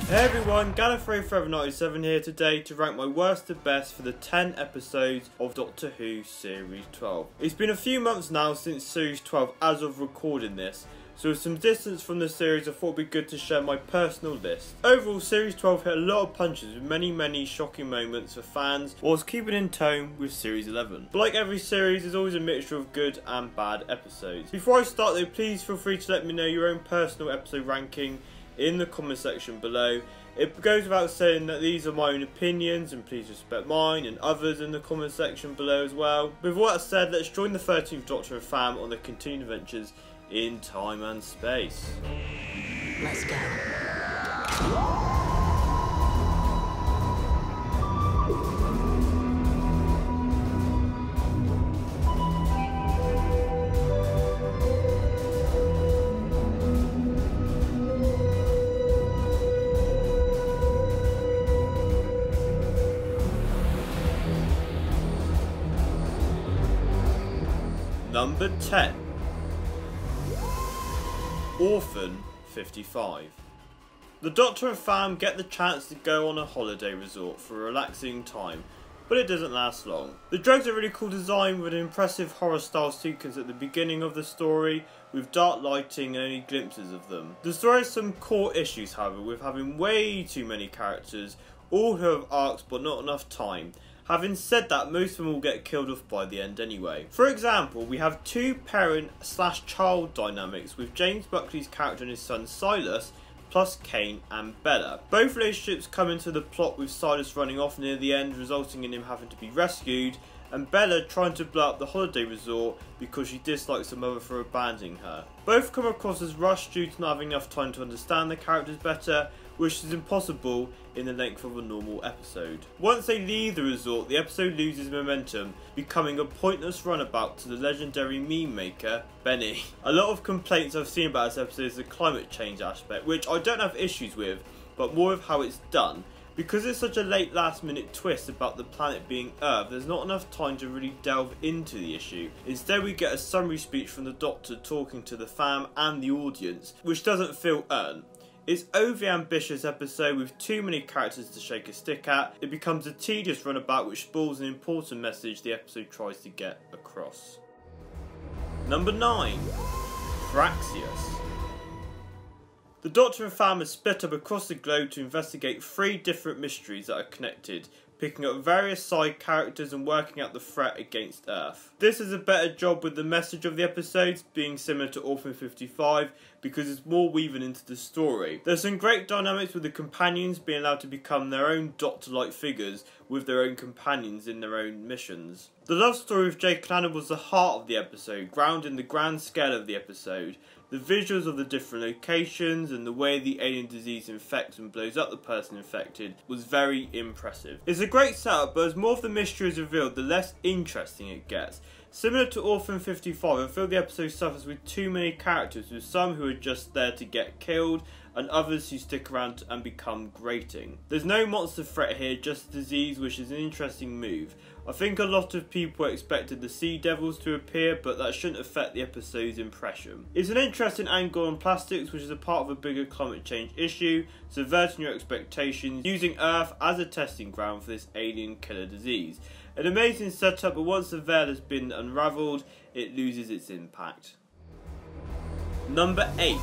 Hey everyone, Gallifrey Forever 97 here today to rank my worst to best for the 10 episodes of Doctor Who Series 12. It's been a few months now since Series 12 as of recording this, so with some distance from the series I thought it would be good to share my personal list. Overall, Series 12 hit a lot of punches with many shocking moments for fans, whilst keeping in tone with Series 11. But like every series, there's always a mixture of good and bad episodes. Before I start though, please feel free to let me know your own personal episode ranking in the comment section below. It goes without saying that these are my own opinions, and please respect mine and others in the comment section below as well. With all that said, let's join the 13th Doctor and fam on their continued adventures in time and space. Let's go. Number 10. Orphan 55. The Doctor and fam get the chance to go on a holiday resort for a relaxing time, but it doesn't last long. The drugs are really cool design with an impressive horror style sequence at the beginning of the story with dark lighting and only glimpses of them. The story has some core issues however, with having way too many characters, all who have arcs but not enough time. Having said that, most of them will get killed off by the end anyway. For example, we have two parent/child dynamics with James Buckley's character and his son Silas, plus Kane and Bella. Both relationships come into the plot with Silas running off near the end, resulting in him having to be rescued, and Bella trying to blow up the holiday resort because she dislikes her mother for abandoning her. Both come across as rushed due to not having enough time to understand the characters better, which is impossible in the length of a normal episode. Once they leave the resort, the episode loses momentum, becoming a pointless runabout to the legendary meme maker, Benny. A lot of complaints I've seen about this episode is the climate change aspect, which I don't have issues with, but more of how it's done. Because it's such a late last minute twist about the planet being Earth, there's not enough time to really delve into the issue. Instead we get a summary speech from the Doctor talking to the fam and the audience, which doesn't feel earned. It's overly ambitious episode with too many characters to shake a stick at. It becomes a tedious runabout which spoils an important message the episode tries to get across. Number 9. Praxius. The Doctor and fam are split up across the globe to investigate 3 different mysteries that are connected, picking up various side characters and working out the threat against Earth. This is a better job with the message of the episodes being similar to Orphan 55 because it's more weaving into the story. There's some great dynamics with the companions being allowed to become their own Doctor-like figures with their own companions in their own missions. The love story with Jake and Anna was the heart of the episode, grounding the grand scale of the episode. The visuals of the different locations and the way the alien disease infects and blows up the person infected was very impressive. It's a great setup, but as more of the mystery is revealed, the less interesting it gets. Similar to Orphan 55, I feel the episode suffers with too many characters, with some who are just there to get killed and others who stick around and become grating. There's no monster threat here, just disease, which is an interesting move. I think a lot of people expected the Sea Devils to appear, but that shouldn't affect the episode's impression. It's an interesting angle on plastics, which is a part of a bigger climate change issue, subverting your expectations, using Earth as a testing ground for this alien killer disease. An amazing setup, but once the veil has been unravelled, it loses its impact. Number 8.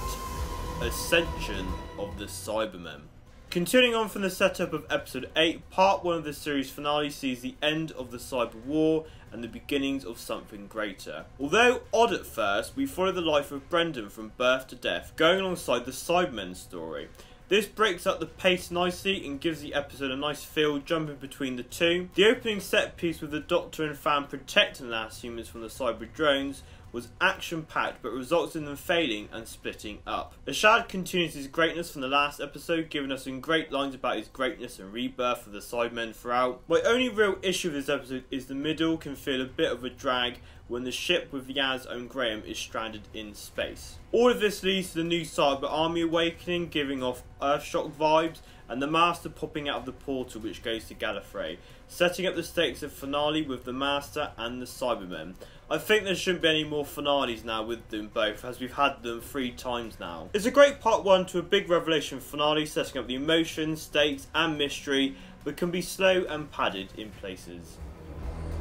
Ascension of the Cybermen. Continuing on from the setup of episode 8, part 1 of the series finale sees the end of the cyber war and the beginnings of something greater. Although odd at first, we follow the life of Brendan from birth to death, going alongside the Cybermen story. This breaks up the pace nicely and gives the episode a nice feel jumping between the two. The opening set piece with the Doctor and fam protecting the last humans from the cyber drones was action-packed but results in them failing and splitting up. Ashad continues his greatness from the last episode, giving us some great lines about his greatness and rebirth of the Cybermen throughout. My only real issue with this episode is the middle can feel a bit of a drag, when the ship with Yaz and Graham is stranded in space. All of this leads to the new Cyber Army awakening, giving off Earthshock vibes, and the Master popping out of the portal which goes to Gallifrey, setting up the stakes of finale with the Master and the Cybermen. I think there shouldn't be any more finales now with them both, as we've had them 3 times now. It's a great part 1 to a big revelation finale, setting up the emotions, stakes and mystery, but can be slow and padded in places.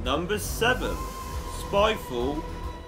Number 7. Spiteful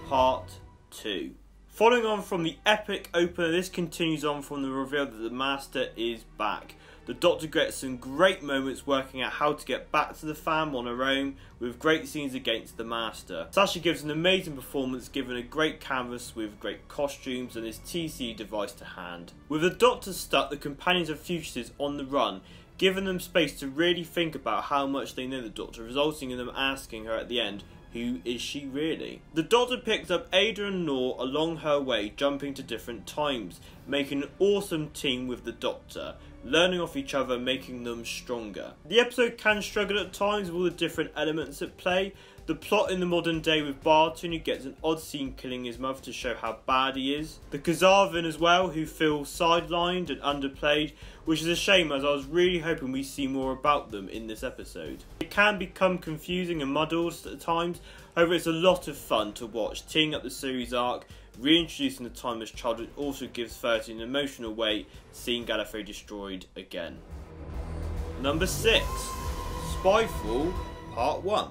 Part 2. Following on from the epic opener, this continues on from the reveal that the Master is back. The Doctor gets some great moments working out how to get back to the fam on her own, with great scenes against the Master. Sasha gives an amazing performance, given a great canvas with great costumes and his TC device to hand. With the Doctor stuck, the companions of fugitives on the run, giving them space to really think about how much they know the Doctor, resulting in them asking her at the end, who is she really? The Doctor picks up Ada and Nor along her way, jumping to different times, making an awesome team with the Doctor, learning off each other, making them stronger. The episode can struggle at times with all the different elements at play. The plot in the modern day with Barton, who gets an odd scene killing his mother to show how bad he is. The Kazarvin as well, who feel sidelined and underplayed, which is a shame, as I was really hoping we see more about them in this episode. It can become confusing and muddled at times, however it's a lot of fun to watch, teeing up the series arc, reintroducing the timeless childhood also gives 30 an emotional weight, seeing Gallifrey destroyed again. Number 6. Spiteful Part 1.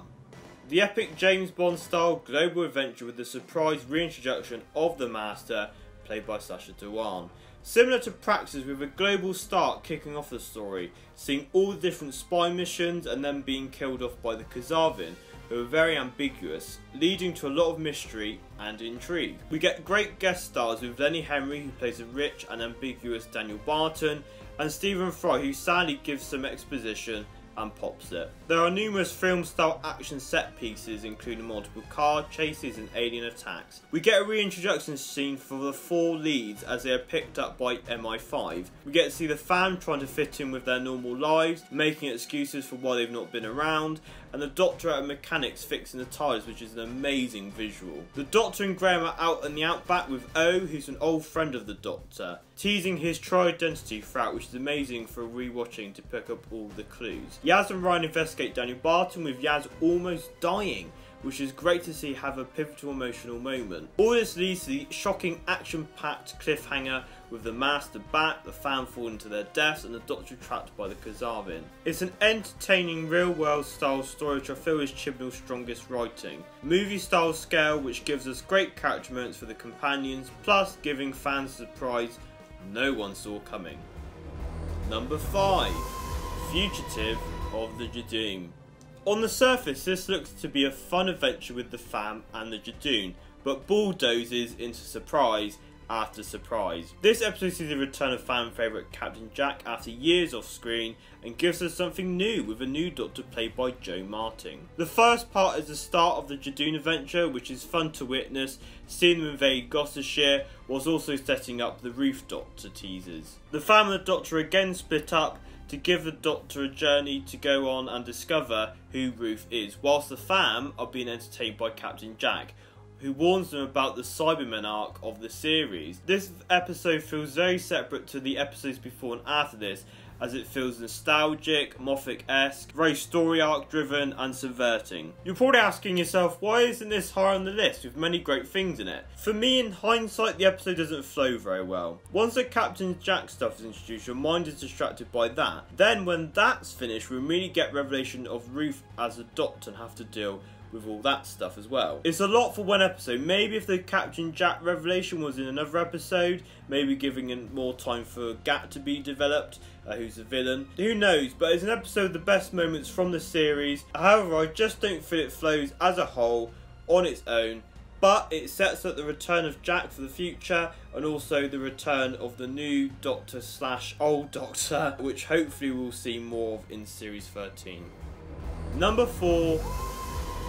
The epic James Bond style global adventure with the surprise reintroduction of the Master, played by Sacha Dhawan. Similar to Praxis, with a global start kicking off the story, seeing all the different spy missions and then being killed off by the Kazarvin, who are very ambiguous, leading to a lot of mystery and intrigue. We get great guest stars with Lenny Henry, who plays a rich and ambiguous Daniel Barton, and Stephen Fry, who sadly gives some exposition and pops it. There are numerous film-style action set pieces, including multiple car chases and alien attacks. We get a reintroduction scene for the 4 leads as they are picked up by MI5. We get to see the fam trying to fit in with their normal lives, making excuses for why they've not been around, and the Doctor at mechanics fixing the tyres, which is an amazing visual. The Doctor and Graham are out in the outback with O, who's an old friend of the Doctor, teasing his true identity throughout, which is amazing for rewatching to pick up all the clues. Yaz and Ryan investigate Daniel Barton, with Yaz almost dying, which is great to see have a pivotal emotional moment. All this leads to the shocking action-packed cliffhanger with the Master back, the fam falling to their deaths, and the Doctor trapped by the Kazarvin. It's an entertaining real-world style story which I feel is Chibnall's strongest writing. Movie-style scale which gives us great character moments for the companions, plus giving fans a surprise no one saw coming. Number 5. Fugitive of the Jadoon. On the surface, this looks to be a fun adventure with the fam and the Jadoon, but bulldozes into surprise after surprise. This episode sees the return of fan favourite Captain Jack after years off screen, and gives us something new with a new Doctor played by Joe Martin. The first part is the start of the Jadoon adventure, which is fun to witness, seeing them invade Gloucestershire, whilst also setting up the Ruth Doctor teasers. The fam and the Doctor again split up to give the Doctor a journey to go on and discover who Ruth is, whilst the fam are being entertained by Captain Jack, who warns them about the Cybermen arc of the series. This episode feels very separate to the episodes before and after this, as it feels nostalgic, Moffat-esque, very story arc driven and subverting. You're probably asking yourself, why isn't this higher on the list with many great things in it? For me, in hindsight, the episode doesn't flow very well. Once the Captain Jack stuff is introduced, your mind is distracted by that. Then when that's finished, we immediately get revelation of Ruth as a Doctor and have to deal with all that stuff as well. It's a lot for one episode. Maybe if the Captain Jack revelation was in another episode, maybe giving it more time for Gat to be developed, who's the villain. Who knows, but it's an episode of the best moments from the series. However, I just don't feel it flows as a whole on its own, but it sets up the return of Jack for the future, and also the return of the new Doctor / old Doctor, which hopefully we'll see more of in Series 13. Number 4.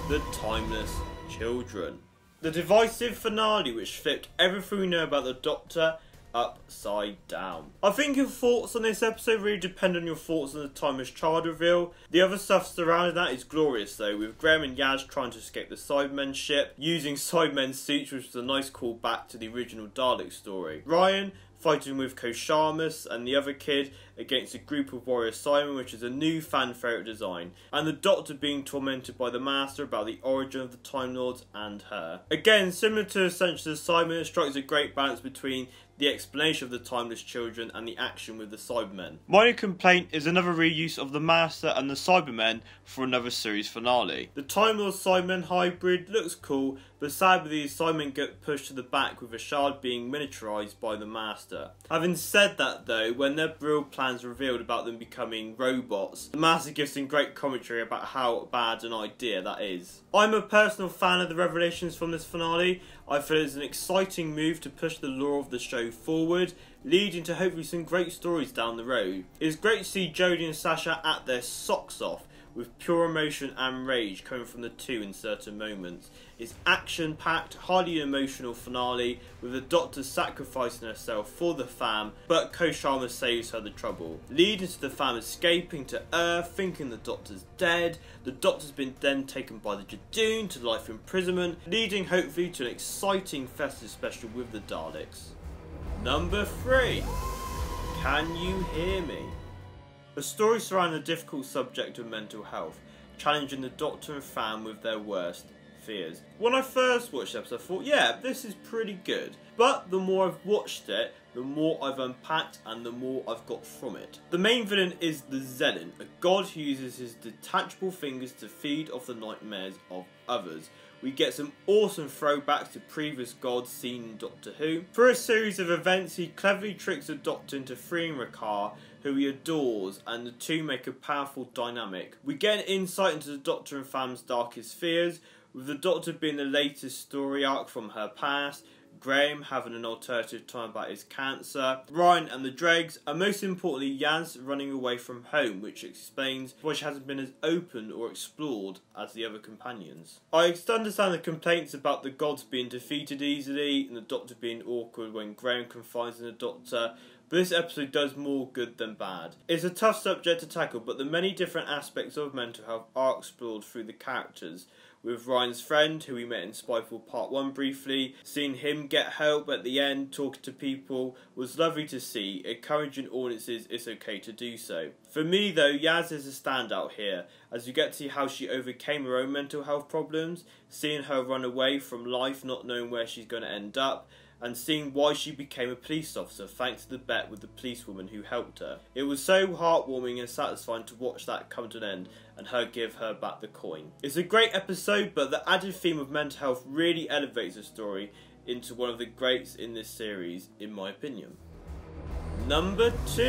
The Timeless Children. The divisive finale which flipped everything we know about the Doctor upside down. I think your thoughts on this episode really depend on your thoughts on the Timeless Child reveal. The other stuff surrounding that is glorious though, with Graham and Yaz trying to escape the Cybermen ship, using Cybermen suits, which was a nice callback to the original Dalek story. Ryan fighting with Koshamus and the other kid against a group of warrior Cybermen, which is a new fan favourite design, and the Doctor being tormented by the Master about the origin of the Time Lords and her. Again, similar to Ascension of the Cybermen, it strikes a great balance between the explanation of the Timeless Children and the action with the Cybermen. My only complaint is another reuse of the Master and the Cybermen for another series finale. The Time Lord Cybermen hybrid looks cool, but sadly the Cybermen get pushed to the back with a shard being miniaturised by the Master. Having said that though, when their real plans are revealed about them becoming robots, the Master gives some great commentary about how bad an idea that is. I'm a personal fan of the revelations from this finale. I feel it's an exciting move to push the lore of the show forward, leading to hopefully some great stories down the road. It's great to see Jodie and Sasha at their socks off, with pure emotion and rage coming from the two in certain moments. It's action-packed, highly emotional finale, with the Doctor sacrificing herself for the fam, but Koshamus saves her the trouble, leading to the fam escaping to Earth, thinking the Doctor's dead. The Doctor's been then taken by the Jadoon to life imprisonment, leading hopefully to an exciting festive special with the Daleks. Number 3. Can You Hear Me? A story surrounding the difficult subject of mental health, challenging the Doctor and fam with their worst fears. When I first watched the episode, I thought, yeah, this is pretty good. But the more I've watched it, the more I've unpacked and the more I've got from it. The main villain is the Zealot, a god who uses his detachable fingers to feed off the nightmares of others. We get some awesome throwbacks to previous gods seen in Doctor Who. Through a series of events, he cleverly tricks the Doctor into freeing Rakar, who he adores, and the two make a powerful dynamic. We get an insight into the Doctor and fam's darkest fears, with the Doctor being the latest story arc from her past, Graham having an alternative time about his cancer, Ryan and the Dregs, and most importantly Yaz running away from home, which explains why she hasn't been as open or explored as the other companions. I understand the complaints about the gods being defeated easily and the Doctor being awkward when Graham confides in the Doctor, but this episode does more good than bad. It's a tough subject to tackle, but the many different aspects of mental health are explored through the characters, with Ryan's friend, who we met in Spiteful Part 1 briefly. Seeing him get help at the end, talking to people, was lovely to see, encouraging audiences it's okay to do so. For me though, Yaz is a standout here, as you get to see how she overcame her own mental health problems, seeing her run away from life not knowing where she's going to end up, and seeing why she became a police officer thanks to the bet with the policewoman who helped her. It was so heartwarming and satisfying to watch that come to an end and her give her back the coin. It's a great episode, but the added theme of mental health really elevates the story into one of the greats in this series, in my opinion. Number 2.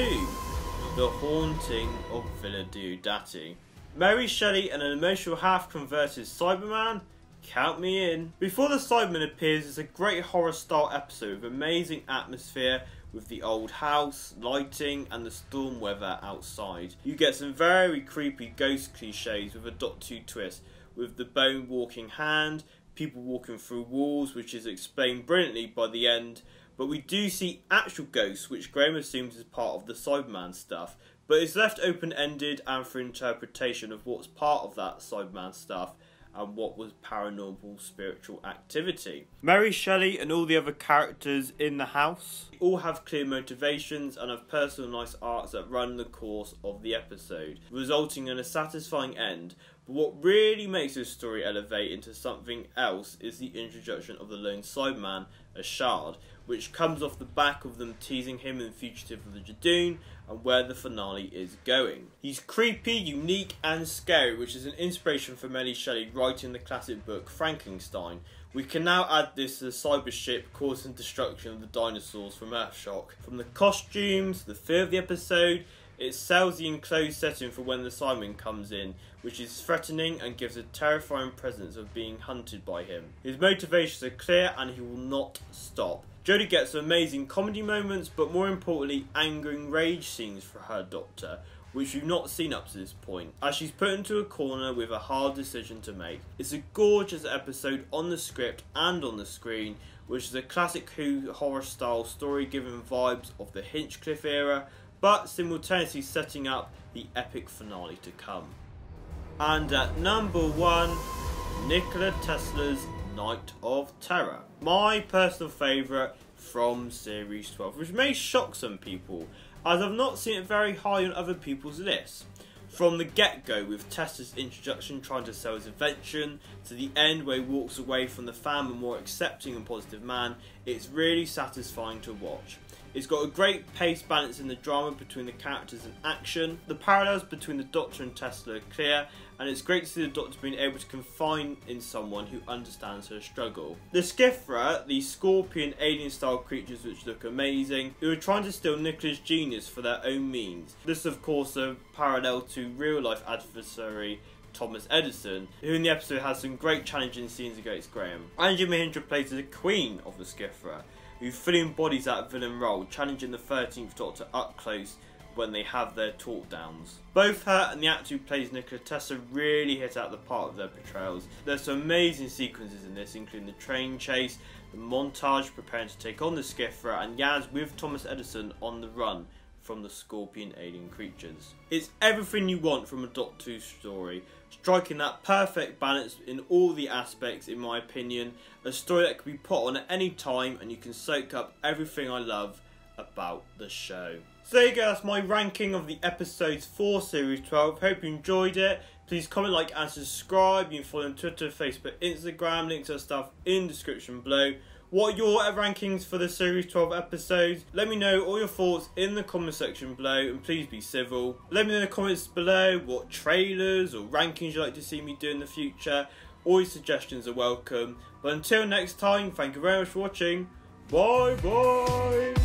The Haunting of Villa Diodati. Mary Shelley and an emotional half-converted Cyberman? Count me in. Before the Cyberman appears, it's a great horror style episode with amazing atmosphere, with the old house, lighting and the storm weather outside. You get some very creepy ghost cliches with a Doctor Who twist, with the bone walking hand, people walking through walls, which is explained brilliantly by the end, but we do see actual ghosts, which Graham assumes is part of the Cyberman stuff, but it's left open-ended and for interpretation of what's part of that Cyberman stuff and what was paranormal spiritual activity. Mary Shelley and all the other characters in the house all have clear motivations and have personal nice arcs that run the course of the episode, resulting in a satisfying end. But what really makes this story elevate into something else is the introduction of the lone Cyberman, a shard, which comes off the back of them teasing him in Fugitive of the Jadoon and where the finale is going. He's creepy, unique and scary, which is an inspiration for Mary Shelley writing the classic book Frankenstein. We can now add this to the cyber ship causing destruction of the dinosaurs from Earthshock. From the costumes, the fear of the episode, it sells the enclosed setting for when the Cyberman comes in, which is threatening and gives a terrifying presence of being hunted by him. His motivations are clear and he will not stop. Jodie gets amazing comedy moments, but more importantly, angering rage scenes for her Doctor, which we've not seen up to this point, as she's put into a corner with a hard decision to make. It's a gorgeous episode on the script and on the screen, which is a classic Who horror style story giving vibes of the Hinchcliffe era, but simultaneously setting up the epic finale to come. And at number 1, Nikola Tesla's Night of Terror. My personal favourite from Series 12, which may shock some people, as I've not seen it very high on other people's lists. From the get-go, with Tesla's introduction trying to sell his invention, to the end where he walks away from the fam a more accepting and positive man, it's really satisfying to watch. It's got a great pace balance in the drama between the characters and action. The parallels between the Doctor and Tesla are clear, and it's great to see the Doctor being able to confide in someone who understands her struggle. The Skifra, the scorpion alien style creatures which look amazing, who are trying to steal Nikola's genius for their own means. This is of course a parallel to real life adversary Thomas Edison, who in the episode has some great challenging scenes against Graham. Angie Mahindra plays the queen of the Skifra, who fully embodies that villain role, challenging the 13th Doctor up close when they have their talk downs. Both her and the actor who plays Nikola Tesla really hit out the part of their portrayals. There's some amazing sequences in this, including the train chase, the montage preparing to take on the Skifra, and Yaz with Thomas Edison on the run from the scorpion alien creatures. It's everything you want from a Doctor Who story, striking that perfect balance in all the aspects, in my opinion. A story that can be put on at any time and you can soak up everything I love about the show. So there you go, that's my ranking of the episodes for Series 12. Hope you enjoyed it. Please comment, like and subscribe. You can follow on Twitter, Facebook, Instagram. Links to stuff in the description below. What are your rankings for the Series 12 episodes? Let me know all your thoughts in the comment section below, and please be civil. Let me know in the comments below what trailers or rankings you'd like to see me do in the future. All your suggestions are welcome. But until next time, thank you very much for watching. Bye bye!